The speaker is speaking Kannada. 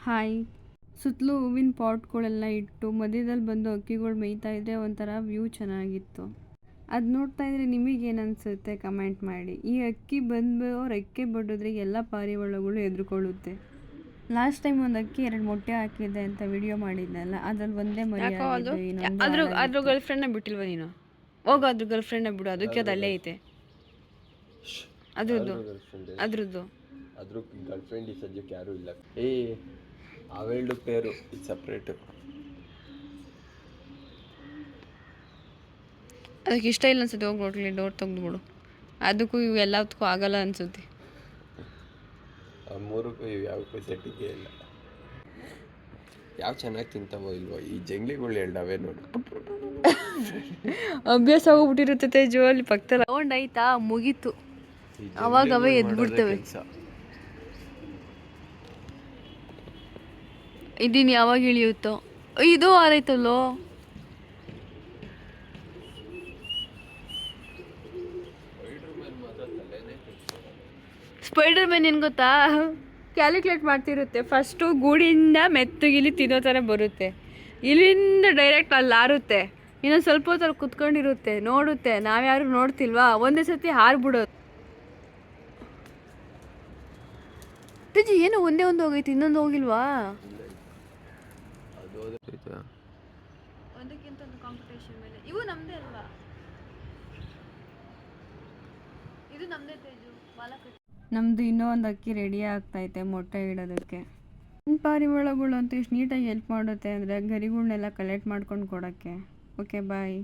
ಹಾಯ್. ಸುತ್ತಲೂ ಹೂವಿನ ಪಾಟ್ಗಳೆಲ್ಲ ಇಟ್ಟು ಮಧ್ಯದಲ್ಲಿ ಬಂದು ಹಕ್ಕಿಗಳು ಮೇಯ್ತಾ ಇದ್ರೆ ಒಂಥರ ವ್ಯೂ ಚೆನ್ನಾಗಿತ್ತು. ಅದು ನೋಡ್ತಾ ಇದ್ರೆ ನಿಮಗೇನು ಅನಿಸುತ್ತೆ ಕಮೆಂಟ್ ಮಾಡಿ. ಈ ಅಕ್ಕಿ ಬಂದು ರೆಕ್ಕೆ ಬಡಿದ್ರೆ ಎಲ್ಲ ಪಾರಿವಾಳಗಳು ಹೆದರ್ಕೊಳ್ಳುತ್ತೆ. ಲಾಸ್ಟ್ ಟೈಮ್ ಒಂದು ಅಕ್ಕಿ 2 ಮೊಟ್ಟೆ ಹಾಕಿದೆ ಅಂತ ವಿಡಿಯೋ ಮಾಡಿದ್ನಲ್ಲ, ಅದ್ರಲ್ಲಿ ಒಂದೇ ಮರಿ ಆಗಿದೆ. ಅದ್ರ ಗರ್ಲ್ ಫ್ರೆಂಡ್ನ ಬಿಟ್ಟಿಲ್ವ ನೀನು? ಹೋಗೋ ಅದ್ರ ಗರ್ಲ್ ಫ್ರೆಂಡ್ನ ಬಿಡು, ಅದಕ್ಕೆ ಅದು ಅಲ್ಲೇ ಐತೆ. ಅದ್ರದ್ದು ಅದ್ರ ಗರ್ಲ್ ಫ್ರೆಂಡ್ ಈ ಸದ್ಯಕ್ಕೆ ಯಾರೂ ಇಲ್ಲ. ಅವೆರಡು ಪೇರು ಇದು ಸಪ್ರೇಟು. ಅದಕ್ಕೆ ಇಷ್ಟ ಇಲ್ಲ ಅನ್ಸುತ್ತೆ. ಹೋಗಿ ನೋಡ್ಲಿ, ಡೋರ್ ತೆಗೆದುಬಿಡು. ಅದಕ್ಕೂ ಇವು ಎಲ್ಲದಕ್ಕೂ ಆಗಲ್ಲ ಅನ್ಸುತ್ತೆ. ಆ ಮೂರಕ್ಕೂ ಇವು ಯಾವಕ್ಕೂ ಸೆಟ್ಟಿಗೆ ಇಲ್ಲ. ಯಾವ ಚೆನ್ನಾಗಿ ತಿಂತಾವೋ ಇಲ್ವೋ ಈ ಜಂಗ್ಲಿಗಳು ಎರಡವೇ ನೋಡು. ಅಭ್ಯಾಸ ಹೋಗ್ಬಿಟ್ಟಿರುತ್ತೆ ತೇಜು. ಅಲ್ಲಿ ಪಕ್ಕದಲ್ಲಿ ಸೌಂಡ್ ಆಯ್ತಾ, ಮುಗೀತು. ಅವಾಗ ಅವೇ ಎದ್ಬಿಡ್ತವೆ. ಇದೀನಿ ಯಾವಾಗ ಇಳಿಯುತ್ತೋ. ಇದು ಆರೈತಲ್ಲೋ. ಸ್ಪೈಡರ್ ಮ್ಯಾನ್ ಏನು ಗೊತ್ತಾ, ಕ್ಯಾಲ್ಕುಲೇಟ್ ಮಾಡ್ತಿರುತ್ತೆ. ಫಸ್ಟು ಗೂಡಿಂದ ಮೆತ್ತಗಿಲಿ ತಿನ್ನೋ ಥರ ಬರುತ್ತೆ, ಇಲ್ಲಿಂದ ಡೈರೆಕ್ಟ್ ಅಲ್ಲಿ ಹಾರುತ್ತೆ. ಇನ್ನೊಂದು ಸ್ವಲ್ಪ ಹೊತ್ತಲ್ಲಿ ಕುತ್ಕೊಂಡಿರುತ್ತೆ, ನೋಡುತ್ತೆ. ನಾವ್ಯಾರು ನೋಡ್ತಿಲ್ವಾ, ಒಂದೇ ಸತಿ ಹಾರ್ಬಿಡೋದು. ತೇಜಿ ಏನು ಒಂದೇ ಒಂದು ಹೋಗೈತಿ, ಇನ್ನೊಂದು ಹೋಗಿಲ್ವಾ? ಒಂದಕ್ಕಿಂತ ಒಂದು ಕಾಂಪಿಟೇಷನ್ ಮೇಲೆ. ಇವು ನಮ್ಮದೇ ಅಲ್ವಾ? ಇದು ನಮ್ಮದೇ ತೇಜು. ನಮ್ಮದು ಇನ್ನೂ ಒಂದು ಅಕ್ಕಿ ರೆಡಿ ಆಗ್ತೈತೆ ಮೊಟ್ಟೆ ಇಡೋದಕ್ಕೆ. ಪಾರಿವಾಳಗಳು ಅಂತ ಎಷ್ಟು ನೀಟಾಗಿ ಹೆಲ್ಪ್ ಮಾಡುತ್ತೆ ಅಂದರೆ ಗರಿಗಳನ್ನೆಲ್ಲ ಕಲೆಕ್ಟ್ ಮಾಡ್ಕೊಂಡು ಕೊಡೋಕ್ಕೆ. ಓಕೆ ಬಾಯ್.